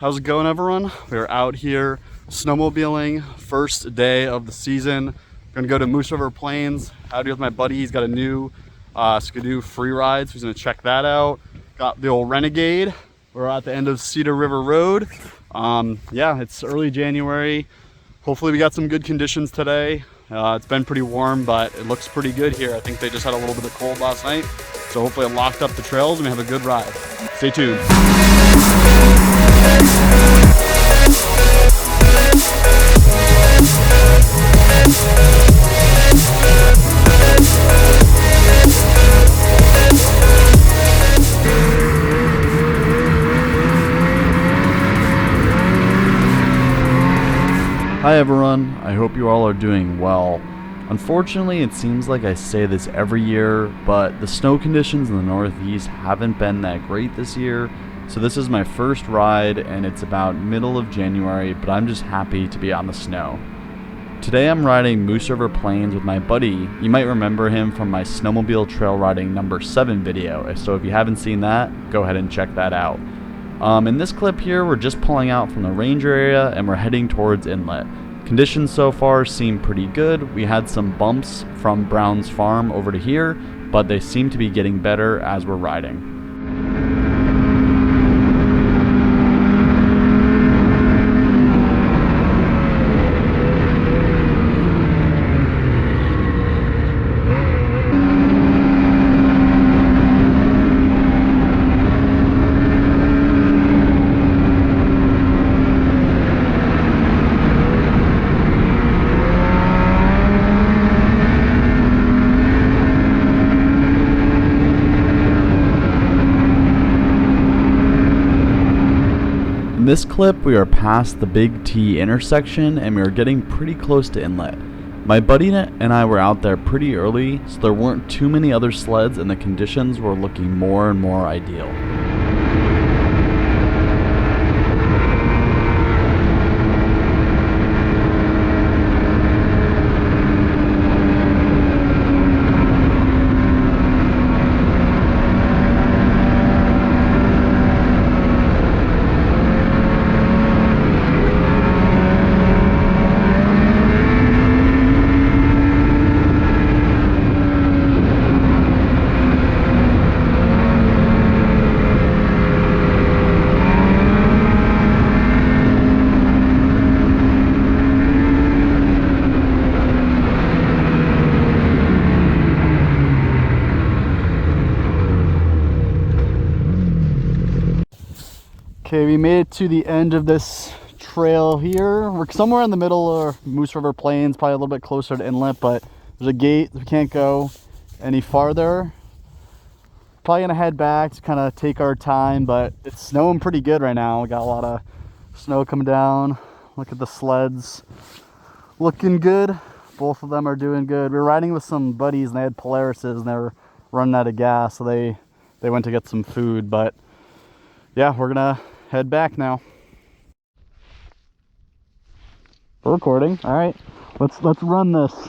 How's it going, everyone? We're out here snowmobiling, first day of the season. Gonna go to Moose River Plains. Out here with my buddy. He's got a new Skidoo free ride, so he's gonna check that out. Got the old Renegade. We're at the end of Cedar River Road. Yeah, it's early January. Hopefully we got some good conditions today. It's been pretty warm, but it looks pretty good here. I think they just had a little bit of cold last night, so hopefully it locked up the trails and we have a good ride. Stay tuned. Hi everyone, I hope you all are doing well. Unfortunately, it seems like I say this every year, but the snow conditions in the Northeast haven't been that great this year, so this is my first ride and it's about middle of January, but I'm just happy to be on the snow. Today I'm riding Moose River Plains with my buddy. You might remember him from my Snowmobile trail riding number 7 video, so if you haven't seen that, go ahead and check that out. In this clip here, we're just pulling out from the ranger area and we're heading towards Inlet. Conditions so far seem pretty good. We had some bumps from Brown's farm over to here, but they seem to be getting better as we're riding. In this clip, we are past the Big T intersection and we are getting pretty close to Inlet. My buddy and I were out there pretty early, so there weren't too many other sleds and the conditions were looking more and more ideal. Okay, we made it to the end of this trail here. We're somewhere in the middle of Moose River Plains, probably a little bit closer to Inlet, but there's a gate. We can't go any farther. Probably gonna head back to kind of take our time, but it's snowing pretty good right now. We got a lot of snow coming down. Look at the sleds. Looking good. Both of them are doing good. We were riding with some buddies and they had Polarises and they were running out of gas, so they went to get some food, but yeah, we're gonna head back now. We're recording. All right, let's run this.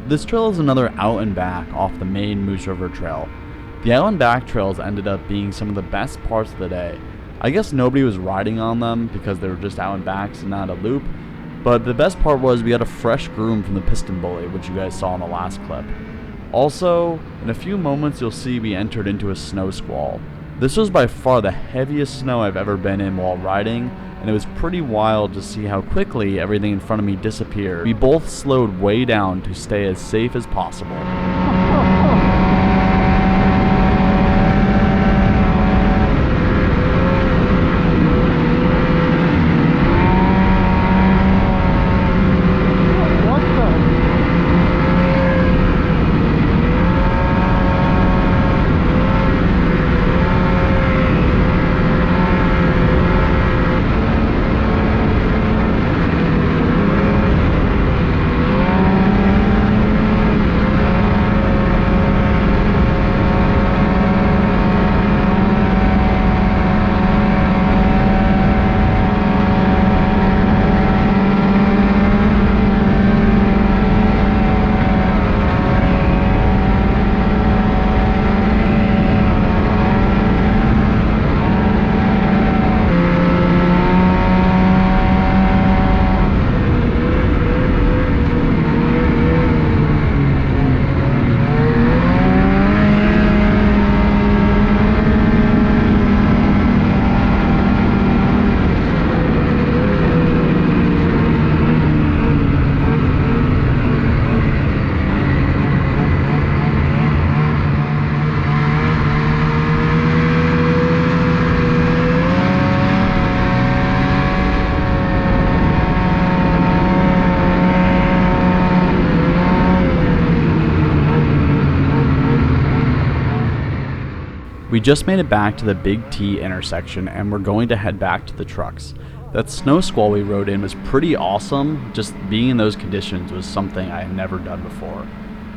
This trail is another out and back off the main Moose River Trail. The out and back trails ended up being some of the best parts of the day. I guess nobody was riding on them because they were just out and backs and not a loop, but the best part was we got a fresh groom from the piston bully, which you guys saw in the last clip. Also, in a few moments you'll see we entered into a snow squall. This was by far the heaviest snow I've ever been in while riding, and it was pretty wild to see how quickly everything in front of me disappeared. We both slowed way down to stay as safe as possible. We just made it back to the Big T intersection and we're going to head back to the trucks. That snow squall we rode in was pretty awesome. Just being in those conditions was something I had never done before.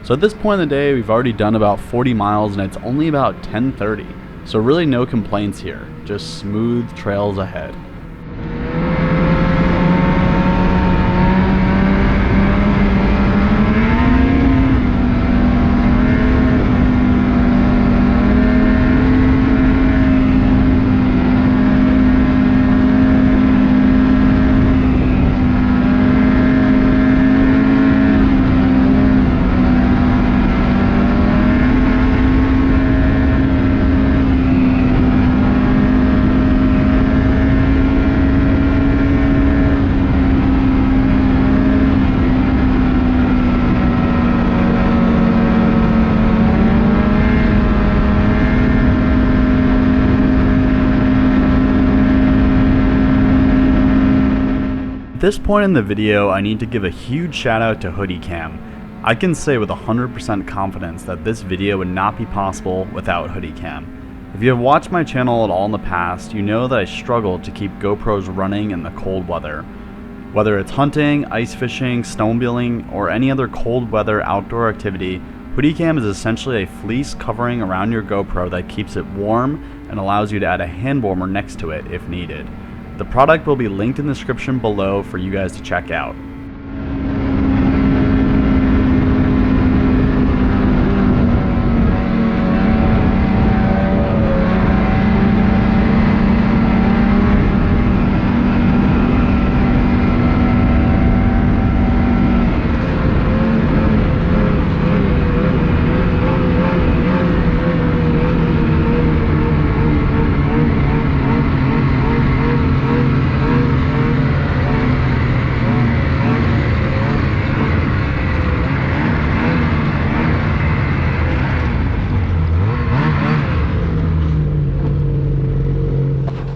So at this point in the day, we've already done about 40 miles and it's only about 10:30. So really no complaints here, just smooth trails ahead. At this point in the video, I need to give a huge shout out to Hoody Cam. I can say with 100% confidence that this video would not be possible without Hoody Cam. If you have watched my channel at all in the past, you know that I struggle to keep GoPros running in the cold weather. Whether it's hunting, ice fishing, snowmobiling, or any other cold weather outdoor activity, Hoody Cam is essentially a fleece covering around your GoPro that keeps it warm and allows you to add a hand warmer next to it if needed. The product will be linked in the description below for you guys to check out.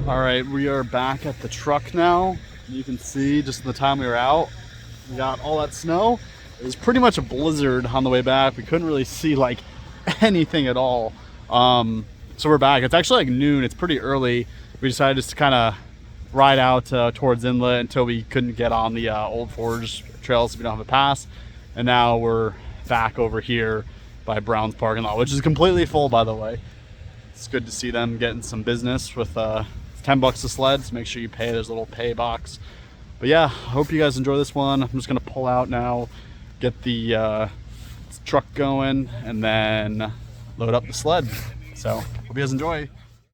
Alright, we are back at the truck now. You can see just the time we were out, we got all that snow. It was pretty much a blizzard on the way back. We couldn't really see like anything at all. So we're back. It's actually like noon. It's pretty early. We decided just to kind of ride out towards Inlet until we couldn't get on the Old Forge trail, so we don't have a pass. And now we're back over here by Brown's parking lot, which is completely full, by the way. It's good to see them getting some business with 10 bucks a sled, so make sure you pay. There's a little pay box. But yeah, hope you guys enjoy this one. I'm just gonna pull out now, get the truck going, and then load up the sled. So hope you guys enjoy.